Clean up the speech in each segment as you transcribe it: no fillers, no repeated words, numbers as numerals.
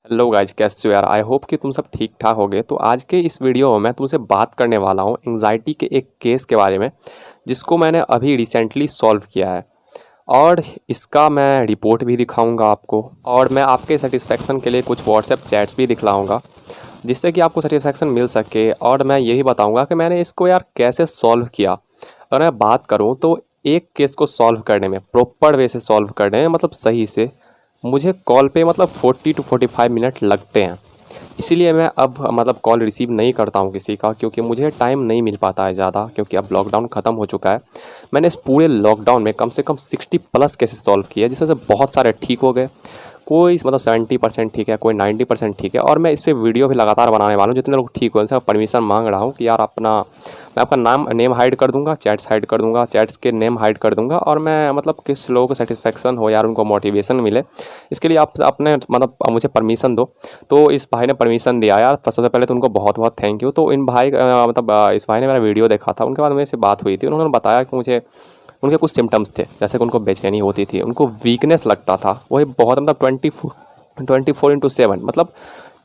Hello guys, कैसे हो यार। आई होप कि तुम सब ठीक ठाक होगे। तो आज के इस वीडियो में मैं तुमसे बात करने वाला हूँ एंग्जाइटी के एक केस के बारे में, जिसको मैंने अभी रिसेंटली सॉल्व किया है। और इसका मैं रिपोर्ट भी दिखाऊंगा आपको, और मैं आपके सेटिस्फेक्शन के लिए कुछ व्हाट्सएप चैट्स भी दिखलाऊंगा, जिससे कि आपको सेटिस्फेक्शन मिल सके। और मैं यही बताऊंगा कि मैंने इसको यार कैसे सॉल्व किया। अगर मैं बात करूँ तो एक केस को सॉल्व करने में, प्रॉपर वे से सॉल्व करने में, मतलब सही से, मुझे कॉल पे मतलब 40 to 45 मिनट लगते हैं। इसीलिए मैं अब मतलब कॉल रिसीव नहीं करता हूँ किसी का, क्योंकि मुझे टाइम नहीं मिल पाता है ज़्यादा, क्योंकि अब लॉकडाउन ख़त्म हो चुका है। मैंने इस पूरे लॉकडाउन में कम से कम 60 प्लस केसेस सॉल्व किए, जिसमें से बहुत सारे ठीक हो गए। कोई मतलब 70% ठीक है, कोई 90% ठीक है। और मैं इस पर वीडियो भी लगातार बनाने वाला हूँ। जितने लोग ठीक हो उनसे परमिशन मांग रहा हूँ कि यार मैं आपका नेम हाइड कर दूंगा, चैट्स हाइड कर दूंगा, चैट्स के नेम हाइड कर दूंगा। और मैं मतलब किस लोगों को सेटिस्फेक्शन हो यार, उनको मोटिवेशन मिले, इसके लिए आप अपने मतलब मुझे परमिशन दो। तो इस भाई ने परमिशन दिया यार, सबसे पहले तो उनको बहुत बहुत थैंक यू। तो इन भाई इस भाई ने मेरा वीडियो देखा था, उनके बाद मेरे से बात हुई थी। उन्होंने बताया कि मुझे उनके कुछ सिम्टम्स थे, जैसे कि उनको बेचैनी होती थी, उनको वीकनेस लगता था। वही बहुत मतलब 24/7 मतलब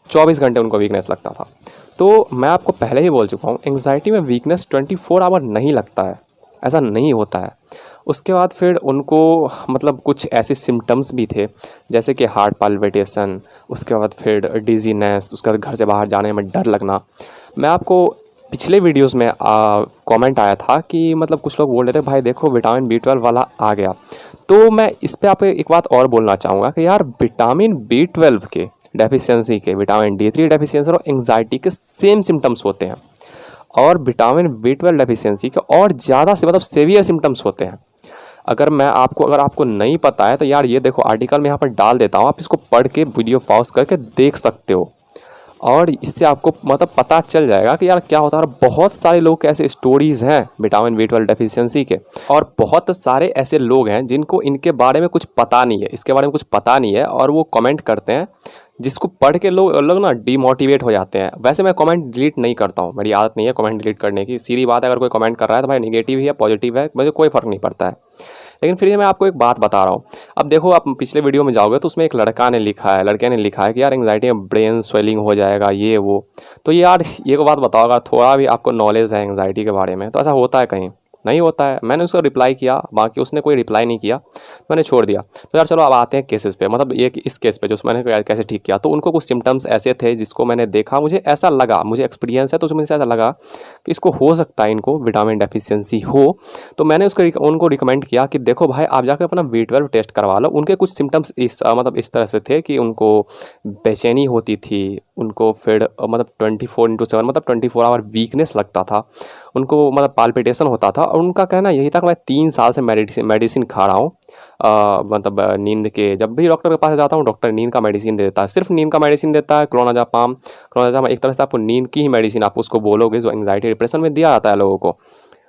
24 घंटे उनको वीकनेस लगता था। तो मैं आपको पहले ही बोल चुका हूँ, एंग्जाइटी में वीकनेस 24 आवर नहीं लगता है, ऐसा नहीं होता है। उसके बाद फिर उनको मतलब कुछ ऐसे सिम्टम्स भी थे, जैसे कि हार्ट पाल्पिटेशन, उसके बाद फिर डिजीनेस, उसके बाद घर से बाहर जाने में डर लगना। मैं आपको पिछले वीडियोस में कमेंट आया था कि मतलब कुछ लोग बोल रहे थे भाई देखो विटामिन B12 वाला आ गया। तो मैं इस पे आपको एक बात और बोलना चाहूँगा कि यार विटामिन B12 के डेफिशिएंसी के, विटामिन D3 डेफिशिएंसी और एंग्जाइटी के सेम सिम्टम्स होते हैं। और विटामिन B12 डेफिशिएंसी के और ज़्यादा से मतलब सेवियर सिम्टम्स होते हैं। अगर आपको नहीं पता है तो यार ये देखो आर्टिकल मैं यहाँ पर डाल देता हूँ, आप इसको पढ़ के वीडियो पॉज करके देख सकते हो। और इससे आपको मतलब पता चल जाएगा कि यार क्या होता है। और बहुत सारे लोग के ऐसे स्टोरीज़ हैं विटामिन B12 डेफिशिएंसी के, और बहुत सारे ऐसे लोग हैं जिनको इनके बारे में कुछ पता नहीं है, इसके बारे में कुछ पता नहीं है, और वो कमेंट करते हैं, जिसको पढ़ के लोग लोग ना डीमोटिवेट हो जाते हैं। वैसे मैं कमेंट डिलीट नहीं करता हूँ, मेरी आदत नहीं है कमेंट डिलीट करने की। सीधी बात है, अगर कोई कमेंट कर रहा है तो भाई निगेटिव है पॉजिटिव है, मुझे कोई फ़र्क नहीं पड़ता है। लेकिन फिर मैं आपको एक बात बता रहा हूँ। अब देखो, आप पिछले वीडियो में जाओगे तो उसमें एक लड़के ने लिखा है कि यार एंग्जाइटी में ब्रेन स्वेलिंग हो जाएगा, ये वो। तो यार ये को बात बताओ, अगर थोड़ा भी आपको नॉलेज है एंग्जाइटी के बारे में, तो ऐसा होता है कहीं? नहीं होता है। मैंने उसको रिप्लाई किया, बाकी उसने कोई रिप्लाई नहीं किया, मैंने छोड़ दिया। तो यार चलो अब आते हैं केसेस पे, मतलब ये इस केस पे जो मैंने कैसे ठीक किया। तो उनको कुछ सिम्टम्स ऐसे थे जिसको मैंने देखा, मुझे ऐसा लगा, मुझे एक्सपीरियंस है तो मुझे ऐसा लगा कि इसको हो सकता है इनको विटामिन डेफिशिएंसी हो। तो मैंने उनको रिकमेंड किया कि देखो भाई आप जाकर अपना B12 टेस्ट करवा लो। उनके कुछ सिम्टम्स मतलब इस तरह से थे कि उनको बेचैनी होती थी, उनको फिर मतलब 24/7 मतलब 24 आवर वीकनेस लगता था, उनको मतलब पाल्पिटेशन होता था। और उनका कहना यही था कि मैं 3 साल से मेडिसिन खा रहा हूँ। मतलब नींद के, जब भी डॉक्टर के पास जाता हूँ डॉक्टर नींद का मेडिसिन दे देता है, सिर्फ नींद का मेडिसिन देता है। क्लोनाजापाम एक तरह से आपको नींद की ही मेडिसिन, आप उसको बोलोगे जो एंग्जाइटी डिप्रेशन में दिया जाता है लोगों को,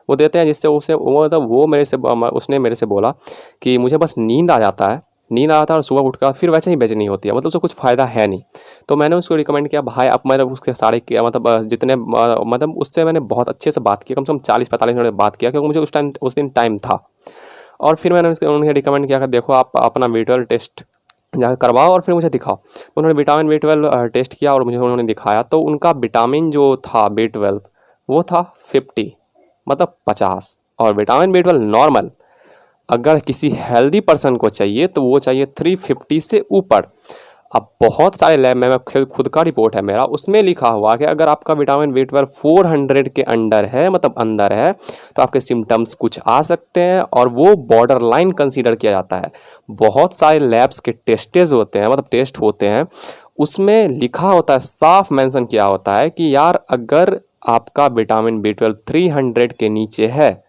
वो देते हैं, जिससे उसे वो मतलब उसने मेरे से बोला कि मुझे बस नींद आ जाता है, और सुबह उठकर फिर वैसे ही बेचैनी होती है, मतलब उससे कुछ फ़ायदा है नहीं। तो मैंने उसको रिकमेंड किया भाई, अब मैंने उसके सारे किया मतलब जितने मतलब उससे मैंने बहुत अच्छे से बात की, कम से कम 40-45 मिनट बात किया, क्योंकि मुझे उस दिन टाइम था। और फिर मैंने उन्हें रिकमेंड किया कि देखो आप अपना B12 टेस्ट जाकर करवाओ और फिर मुझे दिखाओ। तो उन्होंने विटामिन B12 टेस्ट किया और मुझे उन्होंने दिखाया। तो उनका विटामिन जो था B12 वो था 50, मतलब 50। और विटामिन B12 नॉर्मल अगर किसी हेल्दी पर्सन को चाहिए तो वो चाहिए 350 से ऊपर। अब बहुत सारे लैब में, मैं खुद का रिपोर्ट है मेरा, उसमें लिखा हुआ कि अगर आपका विटामिन B12 400 के अंडर है, मतलब अंदर है, तो आपके सिम्टम्स कुछ आ सकते हैं, और वो बॉर्डर लाइन कंसिडर किया जाता है। बहुत सारे लैब्स के टेस्टेज होते हैं, मतलब टेस्ट होते हैं, उसमें लिखा होता है, साफ मेंशन किया होता है कि यार अगर आपका विटामिन B12 300 के नीचे है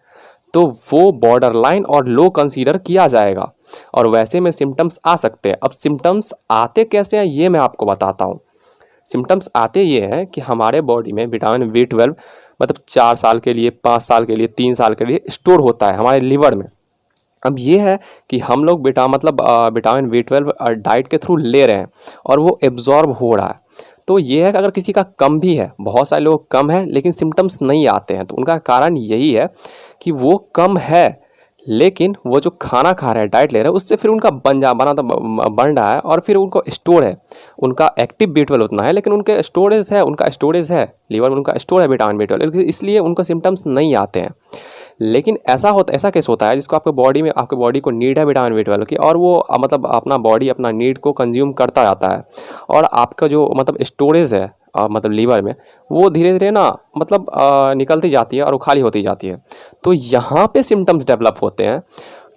तो वो बॉर्डर लाइन और लो कंसीडर किया जाएगा, और वैसे में सिम्टम्स आ सकते हैं। अब सिम्टम्स आते कैसे हैं ये मैं आपको बताता हूँ। सिम्टम्स आते ये हैं कि हमारे बॉडी में विटामिन B12 मतलब 4 साल के लिए, 5 साल के लिए, 3 साल के लिए स्टोर होता है हमारे लिवर में। अब ये है कि हम लोग विटामिन B12 डाइट के थ्रू ले रहे हैं और वो एब्जॉर्ब हो रहा है। तो ये है कि अगर किसी का कम भी है, बहुत सारे लोग कम है लेकिन सिम्टम्स नहीं आते हैं, तो उनका कारण यही है कि वो कम है लेकिन वो जो खाना खा रहे हैं, डाइट ले रहे हैं, उससे फिर उनका बन रहा है और फिर उनको स्टोर है, उनका एक्टिव B12 उतना है लेकिन उनका स्टोरेज है लीवर में, उनका स्टोर है विटामिन B12, इसलिए उनको सिम्टम्स नहीं आते हैं। लेकिन ऐसा केस होता है जिसको आपके बॉडी को नीड है विटामिन B12 की, और वो मतलब अपना बॉडी अपना नीड को कंज्यूम करता जाता है, और आपका जो मतलब स्टोरेज है मतलब लीवर में, वो धीरे धीरे ना मतलब निकलती जाती है और वो खाली होती जाती है। तो यहाँ पे सिम्टम्स डेवलप होते हैं,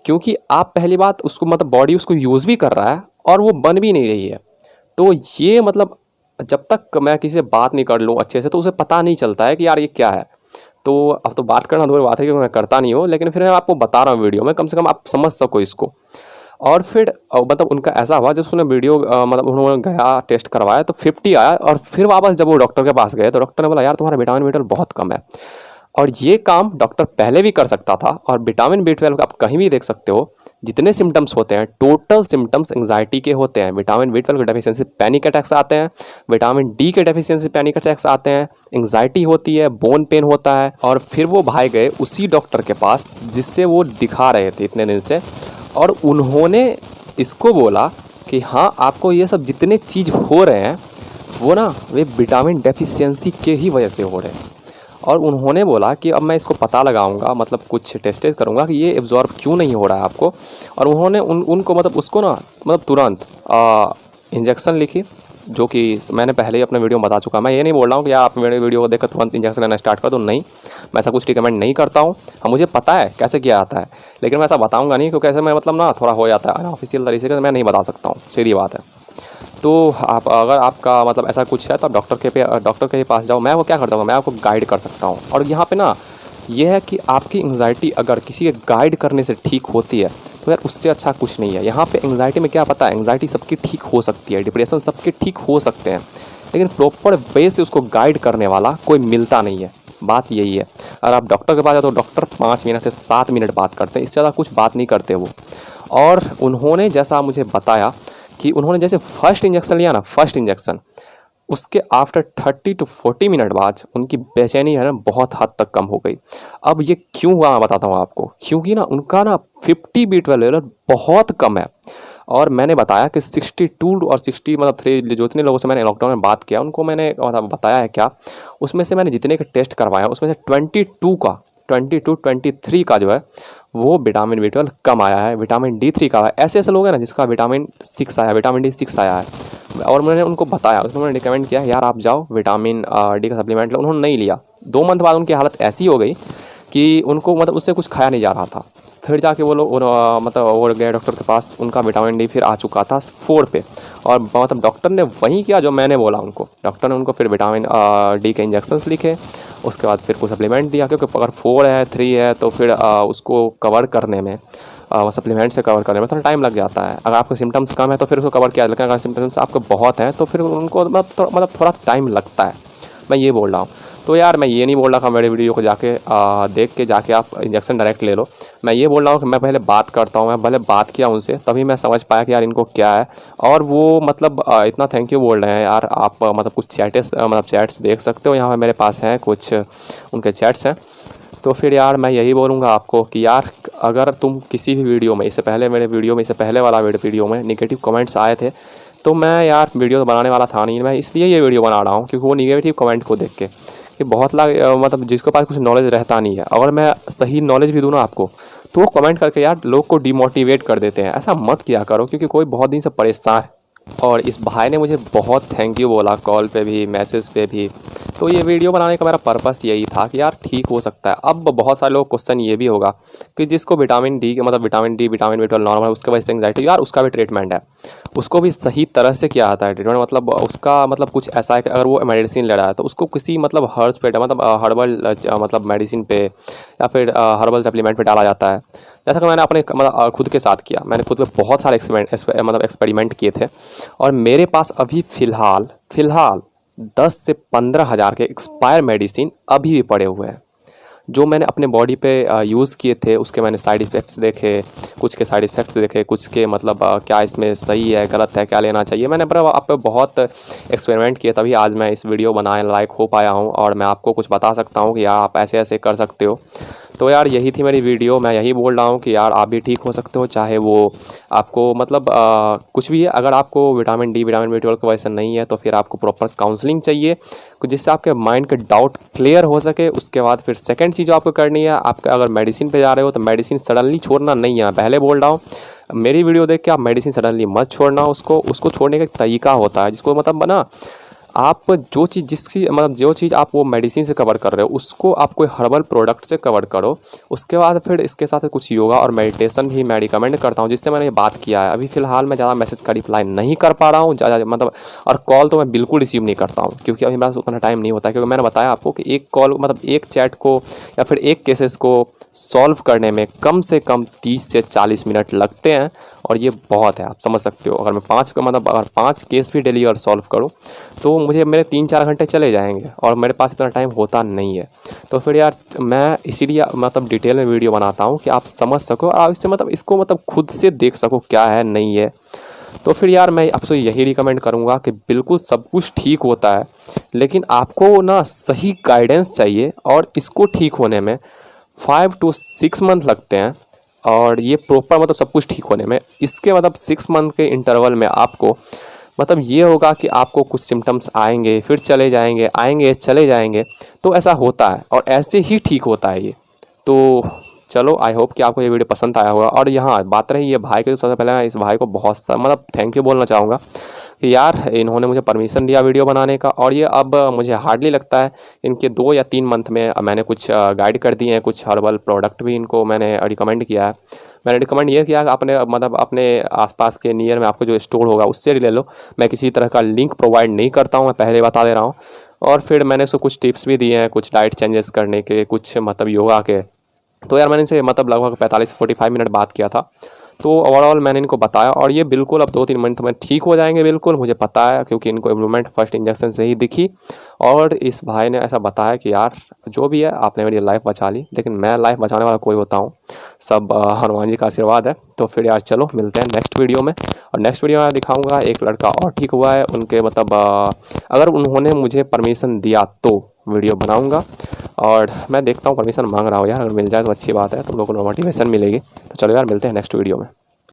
क्योंकि आप पहली बात उसको मतलब बॉडी उसको यूज़ भी कर रहा है और वो बन भी नहीं रही है। तो ये मतलब जब तक मैं किसी से बात नहीं कर लूँ अच्छे से तो उसे पता नहीं चलता है कि यार ये क्या है। तो अब तो बात करना दूर बात है क्योंकि मैं करता नहीं हूँ, लेकिन फिर मैं आपको बता रहा हूँ वीडियो में, कम से कम आप समझ सको इसको। और फिर मतलब उनका ऐसा हुआ, जब उसने वीडियो मतलब उन्होंने गया टेस्ट करवाया तो 50 आया, और फिर वापस जब वो डॉक्टर के पास गए तो डॉक्टर ने बोला यार तुम्हारा विटामिन B12 बहुत कम है। और ये काम डॉक्टर पहले भी कर सकता था, और विटामिन B12 आप कहीं भी देख सकते हो, जितने सिम्टम्स होते हैं टोटल सिम्टम्स एंग्जाइटी के होते हैं। विटामिन B12 के डेफिशिएंसी पैनिक अटैक्स आते हैं, विटामिन D के डेफिशिएंसी पैनिक अटैक्स आते हैं, एंग्जाइटी होती है, बोन पेन होता है। और फिर वो भाई गए उसी डॉक्टर के पास जिससे वो दिखा रहे थे इतने दिन से, और उन्होंने इसको बोला कि हाँ आपको ये सब जितने चीज़ हो रहे हैं वो ना वे विटामिन डेफिशिएंसी के ही वजह से हो रहे हैं। और उन्होंने बोला कि अब मैं इसको पता लगाऊंगा, मतलब कुछ टेस्टेज करूंगा कि ये एब्जॉर्ब क्यों नहीं हो रहा है आपको। और उन्होंने उनको मतलब उसको ना मतलब तुरंत इंजेक्शन लिखी, जो कि मैंने पहले ही अपने वीडियो में बता चुका। मैं ये नहीं बोल रहा हूँ कि यार आप मेरे वीडियो को देखकर तुरंत इंजेक्शन लेना स्टार्ट कर दो, नहीं, मैं ऐसा कुछ रिकमेंड नहीं करता हूँ। हाँ मुझे पता है कैसे किया जाता है, लेकिन मैं ऐसा बताऊँगा नहीं, क्योंकि ऐसे मैं मतलब ना थोड़ा हो जाता है ऑफिशियल तरीके से, मैं नहीं बता सकता हूँ, सीधी बात है। तो आप अगर आपका मतलब ऐसा कुछ है तो आप डॉक्टर के पास जाओ। मैं वो क्या करता हूँ, मैं आपको गाइड कर सकता हूँ। और यहाँ पे ना ये है कि आपकी एंग्जाइटी अगर किसी के गाइड करने से ठीक होती है तो यार उससे अच्छा कुछ नहीं है। यहाँ पे एंग्जाइटी में क्या पता है, एंग्जाइटी सबकी ठीक हो सकती है, डिप्रेशन सबके ठीक हो सकते हैं, लेकिन प्रॉपर वे से उसको गाइड करने वाला कोई मिलता नहीं है। बात यही है। अगर आप डॉक्टर के पास जाओ तो डॉक्टर 5 मिनट से 7 मिनट बात करते हैं, इससे ज़्यादा कुछ बात नहीं करते वो। और उन्होंने जैसा मुझे बताया कि उन्होंने जैसे फर्स्ट इंजेक्शन लिया ना, फर्स्ट इंजेक्शन, उसके आफ्टर 30 to 40 मिनट बाद उनकी बेचैनी है ना बहुत हद तक कम हो गई। अब ये क्यों हुआ मैं बताता हूँ आपको, क्योंकि ना उनका ना 50 B12 लेवल बहुत कम है। और मैंने बताया कि 62 और 60 मतलब 3 जो जितने लोगों से मैंने लॉकडाउन में बात किया उनको मैंने बताया है क्या, उसमें से मैंने जितने के टेस्ट करवाया उसमें से 23 का जो है वो विटामिन B12 कम आया है, विटामिन D3 का है। ऐसे ऐसे लोग हैं ना जिसका विटामिन D6 आया है। और मैंने उनको बताया, उन्होंने रिकमेंड किया यार आप जाओ विटामिन D का सप्लीमेंट लो, उन्होंने नहीं लिया। 2 मंथ बाद उनकी हालत ऐसी हो गई कि उनको मतलब उससे कुछ खाया नहीं जा रहा था। फिर जाके वो लोग मतलब वो गए डॉक्टर के पास, उनका विटामिन D फिर आ चुका था 4 पे। और मतलब डॉक्टर ने वही किया जो मैंने बोला उनको, डॉक्टर ने उनको फिर विटामिन D के इंजेक्शंस लिखे, उसके बाद फिर कुछ सप्लीमेंट दिया, क्योंकि अगर 4 है 3 है तो फिर उसको कवर करने में सप्लीमेंट से कवर करने में थोड़ा टाइम लग जाता है। अगर आपके सिम्टम्स कम है तो फिर उसको कवर किया, लेकिन अगर सिम्टम्स आपके बहुत हैं तो फिर उनको मतलब थोड़ा टाइम लगता है, मैं ये बोल रहा हूँ। तो यार मैं ये नहीं बोल रहा कि मेरे वीडियो को जाके देख के जाके आप इंजेक्शन डायरेक्ट ले लो। मैं ये बोल रहा हूँ कि मैं पहले बात करता हूँ, मैं पहले बात किया उनसे तभी मैं समझ पाया कि यार इनको क्या है। और वो मतलब इतना थैंक यू बोल रहे हैं यार। आप मतलब कुछ चैट्स देख सकते हो, यहाँ पे मेरे पास हैं कुछ उनके चैट्स हैं। तो फिर यार मैं यही बोलूँगा आपको कि यार अगर तुम किसी भी वीडियो में, इससे पहले मेरे वीडियो में, इससे पहले वाला वीडियो में नेगेटिव कमेंट्स आए थे, तो मैं यार वीडियो तो बनाने वाला था नहीं, मैं इसलिए ये वीडियो बना रहा हूँ क्योंकि वो नेगेटिव कमेंट को देख के कि बहुत मतलब जिसके पास कुछ नॉलेज रहता नहीं है, अगर मैं सही नॉलेज भी दूँ ना आपको तो वो कमेंट करके यार लोग को डिमोटिवेट कर देते हैं। ऐसा मत किया करो, क्योंकि कोई बहुत दिन से परेशान है। और इस भाई ने मुझे बहुत थैंक यू बोला, कॉल पे भी मैसेज पे भी। तो ये वीडियो बनाने का मेरा पर्पस यही था कि यार ठीक हो सकता है। अब बहुत सारे लोग क्वेश्चन ये भी होगा कि जिसको विटामिन D मतलब विटामिन B12 नॉर्मल, उसके वजह से एंग्जाइटी, यार उसका भी ट्रीटमेंट है, उसको भी सही तरह से किया जाता है ट्रीटमेंट। मतलब उसका मतलब कुछ ऐसा है कि अगर वो मेडिसिन ले रहा है तो उसको किसी मतलब हर्ब्स पे मतलब हर्बल मतलब मेडिसिन पे या फिर हर्बल सप्लीमेंट पे डाला जाता है। जैसा कि मैंने अपने मतलब खुद के साथ किया, मैंने खुद पे बहुत सारे एक्सपेरिमेंट किए थे। और मेरे पास अभी फ़िलहाल 10 से 15 हज़ार के एक्सपायर मेडिसिन अभी भी पड़े हुए हैं, जो मैंने अपने बॉडी पे यूज़ किए थे। उसके मैंने साइड इफ़ेक्ट्स देखे, कुछ के साइड इफ़ेक्ट्स देखे, कुछ के मतलब क्या इसमें सही है गलत है, क्या लेना चाहिए। मैंने पर आप पे बहुत एक्सपेरिमेंट किए, तभी आज मैं इस वीडियो बनाने लायक हो पाया हूँ और मैं आपको कुछ बता सकता हूँ कि यार आप ऐसे ऐसे कर सकते हो। तो यार यही थी मेरी वीडियो। मैं यही बोल रहा हूँ कि यार आप भी ठीक हो सकते हो, चाहे वो आपको मतलब कुछ भी है। अगर आपको विटामिन डी, विटामिन B12 की वजह से नहीं है तो फिर आपको प्रॉपर काउंसलिंग चाहिए, जिससे आपके माइंड के डाउट क्लियर हो सके। उसके बाद फिर सेकंड चीज़ जो आपको करनी है, आपका अगर मेडिसिन पे जा रहे हो तो मेडिसिन सडनली छोड़ना नहीं है। पहले बोल रहा हूँ, मेरी वीडियो देख के आप मेडिसिन सडनली मत छोड़ना। उसको छोड़ने का एक तरीका होता है, जिसको मतलब ना आप जो चीज़ जिसकी मतलब जो चीज़ आप वो मेडिसिन से कवर कर रहे हो उसको आप कोई हर्बल प्रोडक्ट से कवर करो। उसके बाद फिर इसके साथ कुछ योगा और मेडिटेशन भी मैं रिकमेंड करता हूँ, जिससे मैंने ये बात किया है। अभी फ़िलहाल मैं ज़्यादा मैसेज का रिप्लाई नहीं कर पा रहा हूँ ज़्यादा मतलब, और कॉल तो मैं बिल्कुल रिसीव नहीं करता हूँ, क्योंकि अभी मेरे पास उतना टाइम नहीं होता। क्योंकि मैंने बताया आपको कि एक कॉल मतलब एक चैट को या फिर एक केसेस को सॉल्व करने में कम से कम 30 से 40 मिनट लगते हैं, और ये बहुत है, आप समझ सकते हो। अगर मैं 5 का मतलब अगर 5 केस भी डेली और सॉल्व करूँ तो मुझे मेरे 3-4 घंटे चले जाएंगे, और मेरे पास इतना टाइम होता नहीं है। तो फिर यार मैं इसीलिए मतलब डिटेल में वीडियो बनाता हूँ कि आप समझ सको, और इससे मतलब इसको मतलब खुद से देख सको क्या है नहीं है। तो फिर यार मैं आपसे यही रिकमेंड करूँगा कि बिल्कुल सब कुछ ठीक होता है, लेकिन आपको ना सही गाइडेंस चाहिए, और इसको ठीक होने में 5 to 6 मंथ लगते हैं। और ये प्रॉपर मतलब सब कुछ ठीक होने में इसके मतलब 6 मंथ के इंटरवल में आपको मतलब ये होगा कि आपको कुछ सिम्टम्स आएंगे फिर चले जाएंगे, आएंगे चले जाएंगे। तो ऐसा होता है, और ऐसे ही ठीक होता है ये। तो चलो, आई होप कि आपको ये वीडियो पसंद आया होगा। और यहाँ बात रही ये भाई की, तो सबसे पहले मैं इस भाई को बहुत सा मतलब थैंक यू बोलना चाहूँगा कि यार इन्होंने मुझे परमिशन दिया वीडियो बनाने का। और ये अब मुझे हार्डली लगता है इनके 2 या 3 मंथ में मैंने कुछ गाइड कर दिए हैं, कुछ हर्बल प्रोडक्ट भी इनको मैंने रिकमेंड किया है। मैंने रिकमेंड ये किया कि अपने मतलब अपने आसपास के नियर में आपको जो स्टोर होगा उससे ले लो। मैं किसी तरह का लिंक प्रोवाइड नहीं करता हूँ, मैं पहले बता दे रहा हूँ। और फिर मैंने उसको कुछ टिप्स भी दिए हैं, कुछ डाइट चेंजेस करने के, कुछ मतलब योगा के। तो यार मैंने इनसे मतलब लगभग 45 से 45 मिनट बात किया था। तो ओवरऑल मैंने इनको बताया, और ये बिल्कुल अब 2-3 मंथ में ठीक हो जाएंगे बिल्कुल, मुझे पता है, क्योंकि इनको इम्प्रूवमेंट फर्स्ट इंजेक्शन से ही दिखी। और इस भाई ने ऐसा बताया कि यार जो भी है आपने मेरी लाइफ बचा ली, लेकिन मैं लाइफ बचाने वाला कोई होता हूँ, सब हनुमान जी का आशीर्वाद है। तो फिर यार चलो मिलते हैं नेक्स्ट वीडियो में। और नेक्स्ट वीडियो में दिखाऊँगा एक लड़का और ठीक हुआ है, उनके मतलब अगर उन्होंने मुझे परमिशन दिया तो वीडियो बनाऊँगा। और मैं देखता हूँ, परमिशन मांग रहा हूँ यार, अगर मिल जाए तो अच्छी बात है, तुम लोगों को मोटिवेशन मिलेगी। तो चलो यार मिलते हैं नेक्स्ट वीडियो में।